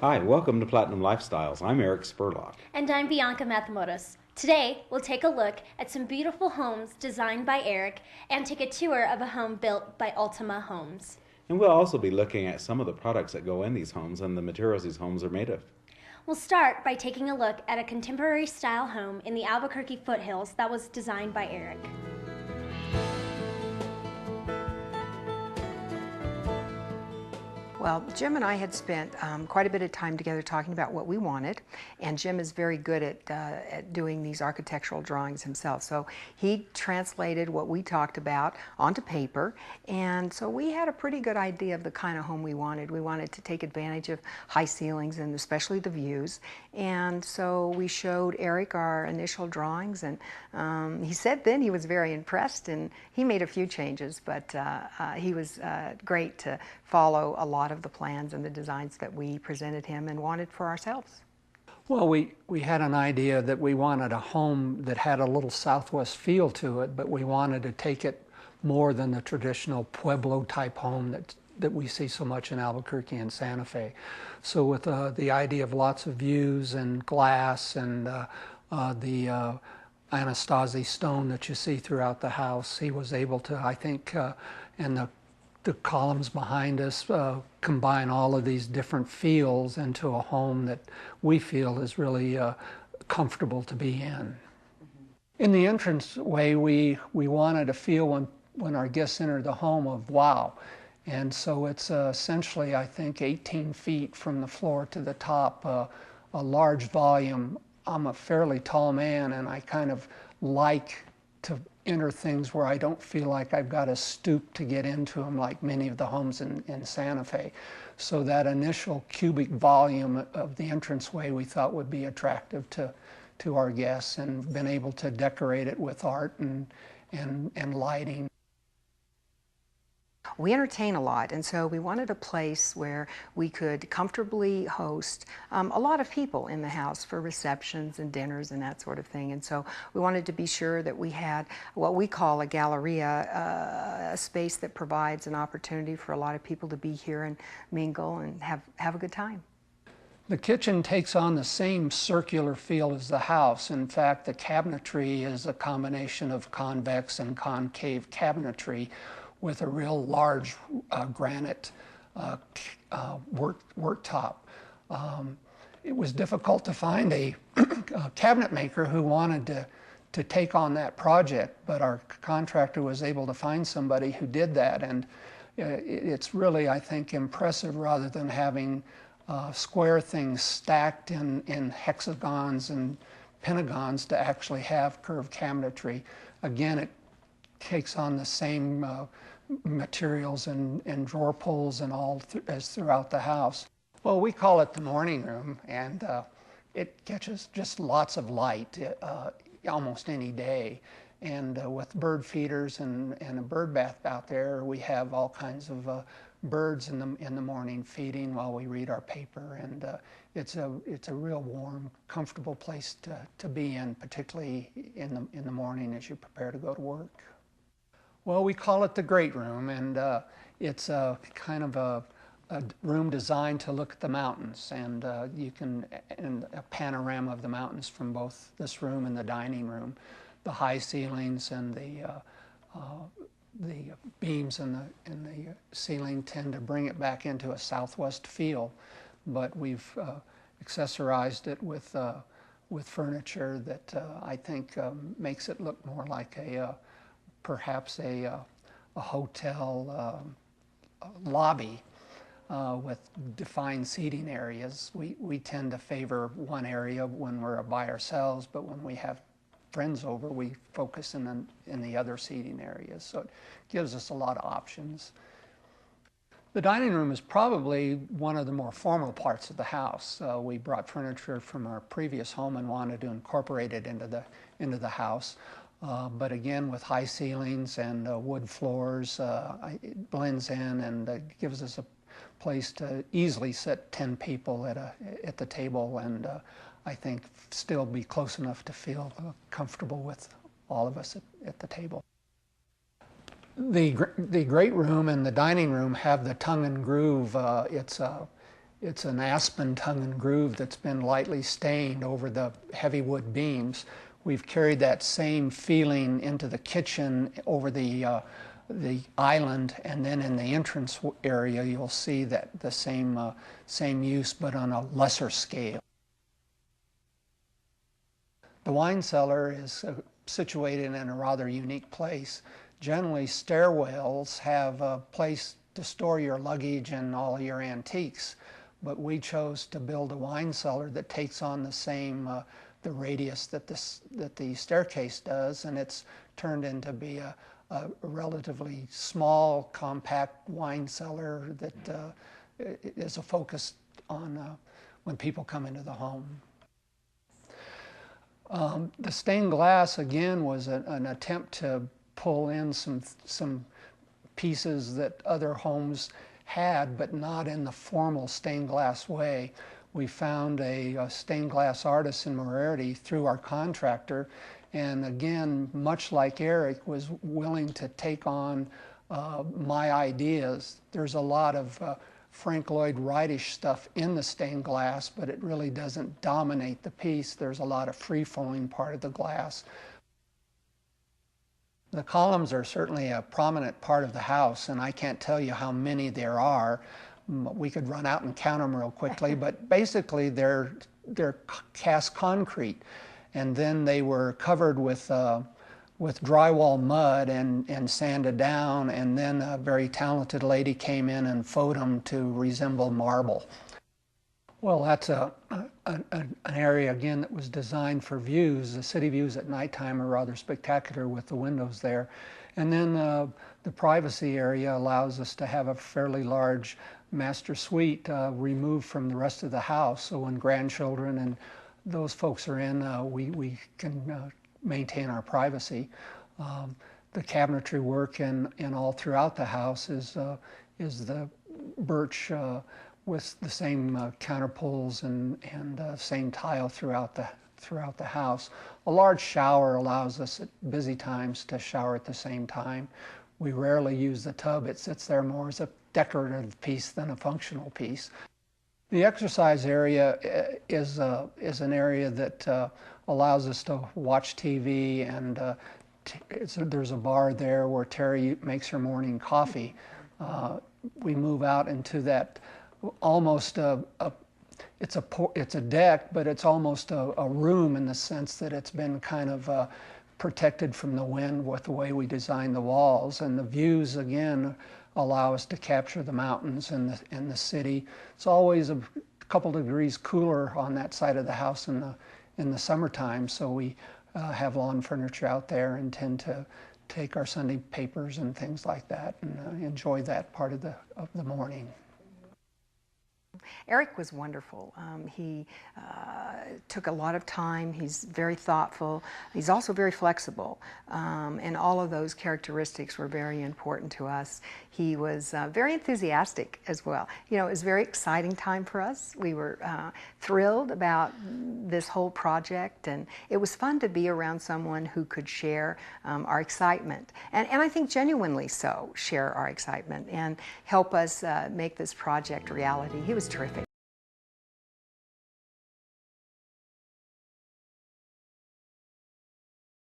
Hi, welcome to Platinum Lifestyles. I'm Eric Spurlock. And I'm Bianca Mathamotos. Today, we'll take a look at some beautiful homes designed by Eric and take a tour of a home built by Ultima Homes. And we'll also be looking at some of the products that go in these homes and the materials these homes are made of. We'll start by taking a look at a contemporary style home in the Albuquerque foothills that was designed by Eric. Well, Jim and I had spent quite a bit of time together talking about what we wanted, and Jim is very good at doing these architectural drawings himself. So he translated what we talked about onto paper, and so we had a pretty good idea of the kind of home we wanted. We wanted to take advantage of high ceilings and especially the views, and so we showed Eric our initial drawings, and he said then he was very impressed, and he made a few changes, but he was great to follow a lot of the plans and the designs that we presented him and wanted for ourselves. Well, we had an idea that we wanted a home that had a little Southwest feel to it, but we wanted to take it more than the traditional Pueblo type home that we see so much in Albuquerque and Santa Fe. So with the idea of lots of views and glass and the Anastasi stone that you see throughout the house, he was able to, I think, and the columns behind us combine all of these different feels into a home that we feel is really comfortable to be in. In the entranceway, we wanted a feel when our guests enter the home of wow. And so it's essentially, I think, 18 feet from the floor to the top, a large volume. I'm a fairly tall man, and I kind of like to enter things where I don't feel like I've got to stoop to get into them like many of the homes in Santa Fe. So that initial cubic volume of the entranceway we thought would be attractive to our guests, and been able to decorate it with art and lighting. We entertain a lot, and so we wanted a place where we could comfortably host a lot of people in the house for receptions and dinners and that sort of thing. And so we wanted to be sure that we had what we call a galleria, a space that provides an opportunity for a lot of people to be here and mingle and have a good time. The kitchen takes on the same circular feel as the house. In fact, the cabinetry is a combination of convex and concave cabinetry with a real large granite worktop. It was difficult to find a cabinet maker who wanted to take on that project, but our contractor was able to find somebody who did that, and it's really, I think, impressive rather than having square things stacked in hexagons and pentagons to actually have curved cabinetry. Again, it takes on the same materials and drawer pulls and all as throughout the house. Well, we call it the morning room, and it catches just lots of light almost any day. And with bird feeders and a bird bath out there, we have all kinds of birds in the morning feeding while we read our paper, and it's a real warm, comfortable place to be in, particularly in the morning as you prepare to go to work. Well, we call it the great room, and it's a kind of a room designed to look at the mountains, and you can, and a panorama of the mountains from both this room and the dining room. The high ceilings and the beams in the ceiling tend to bring it back into a Southwest feel, but we've accessorized it with furniture that I think makes it look more like perhaps a hotel lobby with defined seating areas. We tend to favor one area when we're by ourselves, but when we have friends over, we focus in the other seating areas. So it gives us a lot of options. The dining room is probably one of the more formal parts of the house. We brought furniture from our previous home and wanted to incorporate it into the house. But again, with high ceilings and wood floors, it blends in and gives us a place to easily sit 10 people at the table, and I think still be close enough to feel comfortable with all of us at the table. The great room and the dining room have the tongue and groove. It's it's an aspen tongue and groove that's been lightly stained over the heavy wood beams. We've carried that same feeling into the kitchen over the island, and then in the entrance area you'll see that the same use, but on a lesser scale. The wine cellar is situated in a rather unique place. Generally, stairwells have a place to store your luggage and all your antiques, but we chose to build a wine cellar that takes on the same the radius that the staircase does, and it's turned into be a relatively small, compact wine cellar that is a focus on when people come into the home. The stained glass, again, was an attempt to pull in some pieces that other homes had, but not in the formal stained glass way. We found a stained glass artist in Moretti through our contractor, and again, much like Eric, was willing to take on my ideas. There's a lot of Frank Lloyd Wright-ish stuff in the stained glass, but it really doesn't dominate the piece. There's a lot of free-flowing part of the glass. The columns are certainly a prominent part of the house, and I can't tell you how many there are. We could run out and count them real quickly, but basically they're cast concrete, and then they were covered with drywall mud and sanded down, and then a very talented lady came in and photographed them to resemble marble. Well, that's an area, again, that was designed for views. The city views at nighttime are rather spectacular with the windows there. And then the privacy area allows us to have a fairly large master suite removed from the rest of the house. So when grandchildren and those folks are in, we can maintain our privacy. The cabinetry work and all throughout the house is the birch with the same counterpoles and same tile throughout the house. A large shower allows us at busy times to shower at the same time. We rarely use the tub. It sits there more as a decorative piece than a functional piece. The exercise area is an area that allows us to watch TV, and there's a bar there where Terry makes her morning coffee. We move out into that almost it's a deck, but it's almost a room in the sense that it's been kind of protected from the wind with the way we design the walls, and the views again allow us to capture the mountains and the city. It's always a couple degrees cooler on that side of the house in the summertime, so we have lawn furniture out there and tend to take our Sunday papers and things like that and enjoy that part of the morning. Eric was wonderful. He took a lot of time. He's very thoughtful. He's also very flexible, and all of those characteristics were very important to us. He was very enthusiastic as well. You know, it was a very exciting time for us. We were thrilled about this whole project, and it was fun to be around someone who could share our excitement, and I think genuinely so, share our excitement and help us make this project reality. He was terrific.